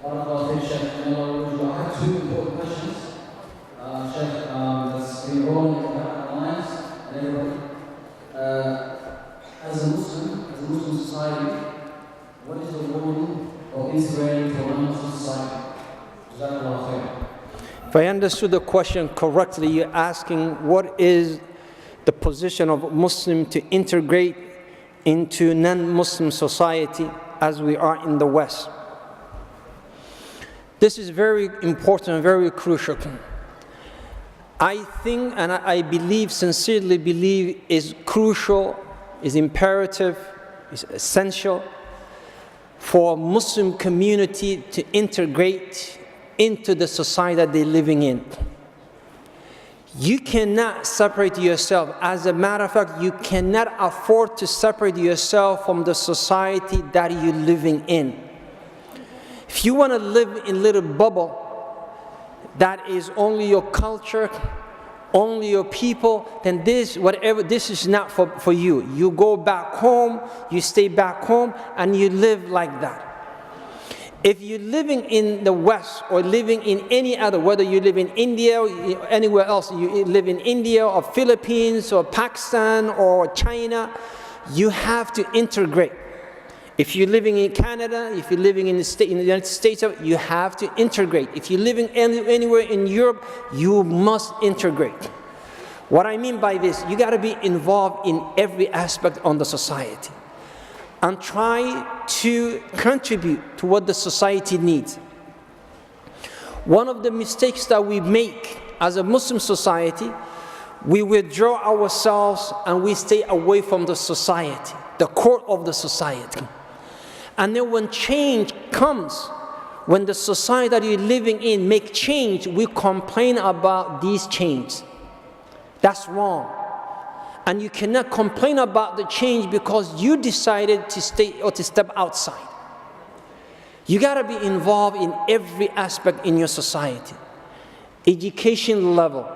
Barakallahu Sheikh. I have two important questions. Sheikh, that's been rolling in the lines and everybody. As a Muslim society, what is the role of integrating for non-Muslim society? Jazakallahu khair. If I understood the question correctly, you're asking what is the position of a Muslim to integrate into non-Muslim society as we are in the West. This is very important, very crucial. I think and I believe, sincerely believe, is crucial, is imperative, is essential for Muslim community to integrate into the society that they're living in. You cannot separate yourself. As a matter of fact, you cannot afford to separate yourself from the society that you're living in. If you want to live in a little bubble that is only your culture, only your people, then this is not for you. You go back home, you stay back home, and you live like that. If you're living in the West or living in any other, whether you live in India or anywhere else, you live in India or Philippines or Pakistan or China, you have to integrate. If you're living in Canada, if you're living in the United States, you have to integrate. If you're living anywhere in Europe, you must integrate. What I mean by this, you got to be involved in every aspect of the society and try to contribute to what the society needs. One of the mistakes that we make as a Muslim society, we withdraw ourselves and we stay away from the society, the core of the society. And then when change comes, when the society that you're living in make change, we complain about these changes. That's wrong. And you cannot complain about the change because you decided to stay or to step outside. You got to be involved in every aspect in your society. Education level.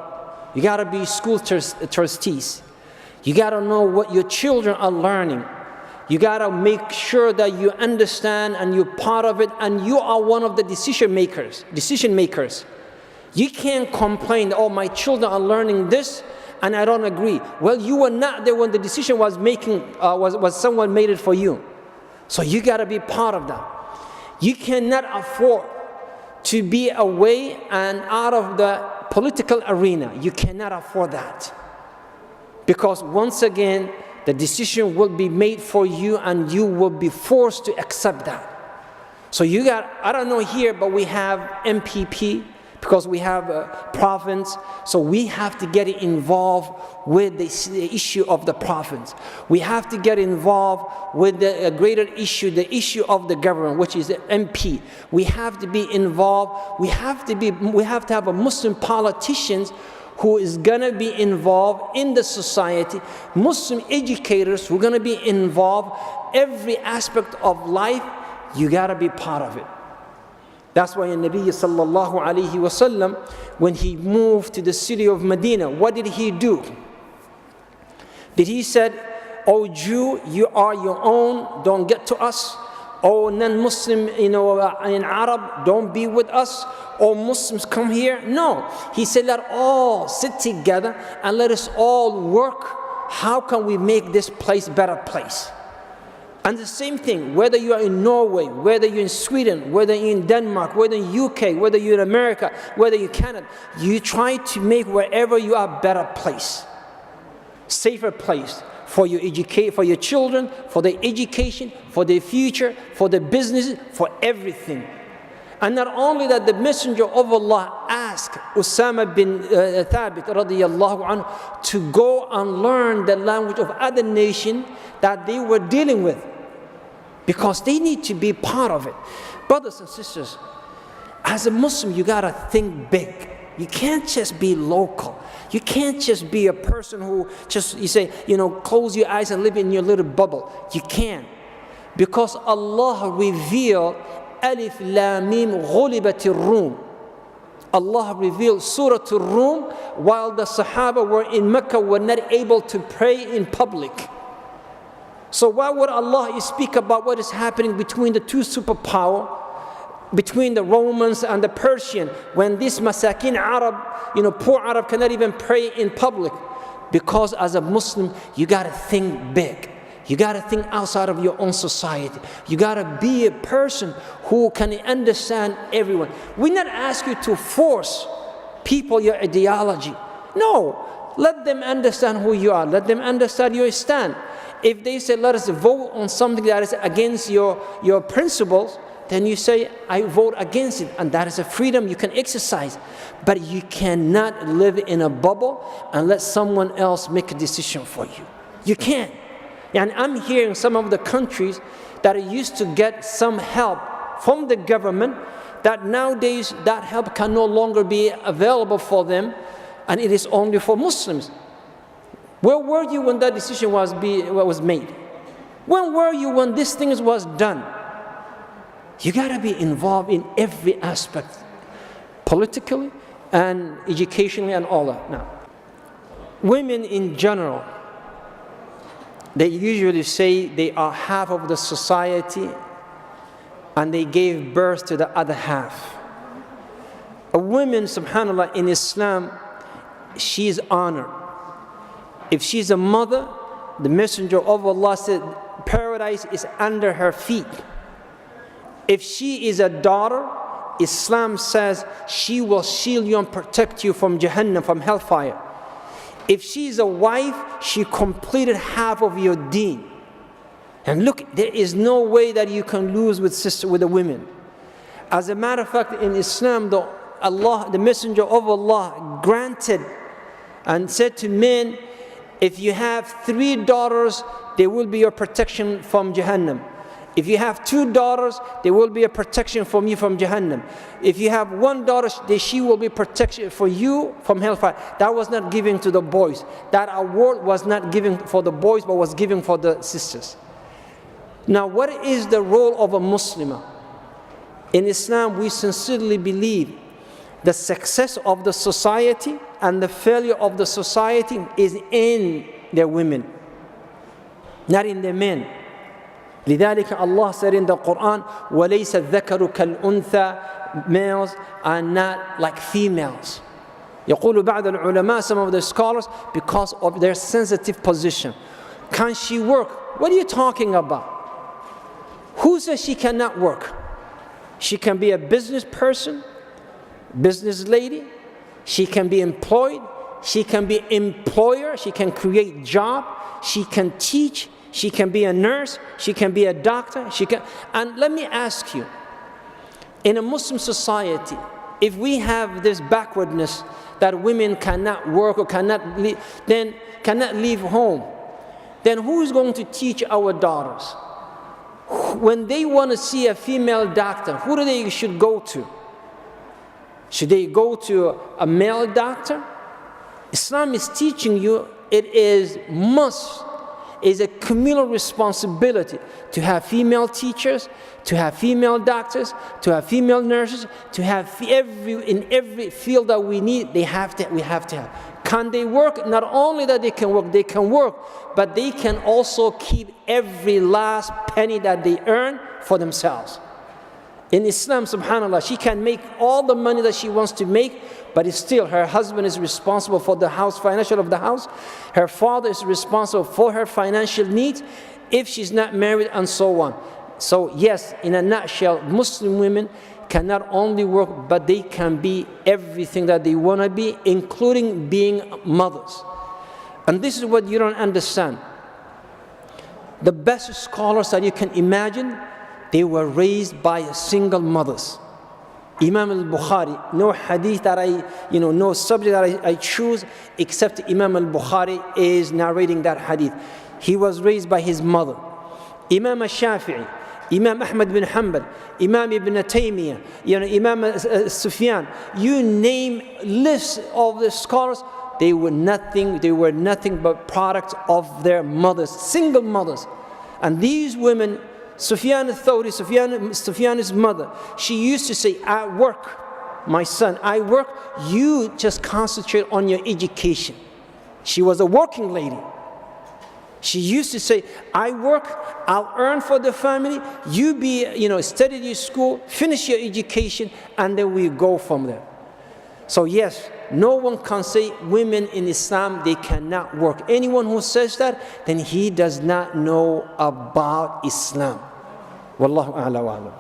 You got to be school trustees. You got to know what your children are learning. You got to make sure that you understand and you're part of it, and you are one of the decision makers. You can't complain, oh, my children are learning this and I don't agree. Well, you were not there when the decision was was someone made it for you. So you got to be part of that. You cannot afford to be away and out of the political arena. You cannot afford that. Because once again, the decision will be made for you and you will be forced to accept that. So you got, I don't know here, but we have MPP, because we have a province, so we have to get involved with the issue of the province. We have to get involved with the greater issue, the issue of the government, which is the MP. We have to be involved. We have to have a Muslim politicians who is going to be involved in the society, Muslim educators who are going to be involved every aspect of life. You got to be part of it. That's why the Nabi sallallahu alayhi wasallam, when he moved to the city of Medina, what did he do? Did he said, "Oh Jew, you are your own, don't get to us. Oh non-Muslim, in Arab, don't be with us. Oh Muslims, come here." No, he said, let all sit together and let us all work. How can we make this place a better place? And the same thing, whether you are in Norway, whether you're in Sweden, whether you're in Denmark, whether in UK, whether you're in America, whether you're in Canada, you try to make wherever you are a better place, safer place for your children, for their education, for their future, for their businesses, for everything. And not only that, the Messenger of Allah asked Usama bin Thabit radiyallahu anhu to go and learn the language of other nations that they were dealing with, because they need to be part of it. Brothers and sisters, as a Muslim, you gotta think big. You can't just be local. You can't just be a person who just, you say, close your eyes and live in your little bubble. You can't. Because Allah revealed Alif Lam Mim Ghulibatir Rum. Allah revealed Surah Ar-Rum while the Sahaba were in Mecca, were not able to pray in public. So why would Allah speak about what is happening between the two superpowers between the Romans and the Persian, when this masakin Arab, poor Arab cannot even pray in public. Because as a Muslim, you got to think big. You got to think outside of your own society. You got to be a person who can understand everyone. We not ask you to force people your ideology. No, let them understand who you are. Let them understand your stand. If they say, let us vote on something that is against your principles, then you say, I vote against it. And that is a freedom you can exercise. But you cannot live in a bubble and let someone else make a decision for you. You can't. And I'm hearing some of the countries that used to get some help from the government, that nowadays that help can no longer be available for them, and it is only for Muslims. Where were you when that decision was made? When were you when this thing was done? You got to be involved in every aspect, politically and educationally and all that. Now, women in general, they usually say they are half of the society and they gave birth to the other half. A woman, subhanAllah, in Islam, she is honored. If she's a mother, the Messenger of Allah said, paradise is under her feet. If she is a daughter, Islam says she will shield you and protect you from Jahannam, from hellfire. If she is a wife, she completed half of your deen. And look, there is no way that you can lose with the women. As a matter of fact, in Islam, the Messenger of Allah granted and said to men, if you have 3 daughters, they will be your protection from Jahannam. If you have 2 daughters, there will be a protection from you from Jahannam. If you have 1 daughter, she will be protection for you from hellfire. That was not given to the boys. That award was not given for the boys, but was given for the sisters. Now, what is the role of a Muslimah? In Islam, we sincerely believe the success of the society and the failure of the society is in their women, not in their men. لذلك Allah said in the Quran, وَلَيْسَ الذَّكَرُ كَالْأُنْثَى. Males are not like females. يقول بعض العلماء, some of the scholars, because of their sensitive position. Can she work? What are you talking about? Who says she cannot work? She can be a business person, business lady. She can be employed. She can be employer. She can create job. She can teach. She can be a nurse, she can be a doctor, and let me ask you, in a Muslim society, if we have this backwardness that women cannot work or cannot leave home, then who is going to teach our daughters? When they want to see a female doctor, who do they should go to? Should they go to a male doctor? Islam is teaching you it is a communal responsibility to have female teachers, to have female doctors, to have female nurses, to have in every field that we need, we have to have. Can they work? Not only that they can work, but they can also keep every last penny that they earn for themselves. In Islam, subhanAllah, she can make all the money that she wants to make, but it's still her husband is responsible for the house, financial of the house. Her father is responsible for her financial needs if she's not married, and so on. So yes, in a nutshell, Muslim women can not only work, but they can be everything that they want to be, including being mothers. And this is what you don't understand. The best scholars that you can imagine, they were raised by single mothers. Imam al-Bukhari, no hadith that no subject that I choose except Imam al-Bukhari is narrating that hadith. He was raised by his mother. Imam al-Shafi'i, Imam Ahmad bin Hanbal, Imam Ibn Taymiyyah, Imam Sufyan, you name lists of the scholars, they were nothing but products of their mothers, single mothers. And these women, Sufyan al-Thawri, Sufyan's mother, she used to say, I work, my son, I work, you just concentrate on your education. She was a working lady. She used to say, I work, I'll earn for the family, you study your school, finish your education, and then we go from there. So yes, no one can say women in Islam, they cannot work. Anyone who says that, then he does not know about Islam. Wallahu a'la wa a'lam.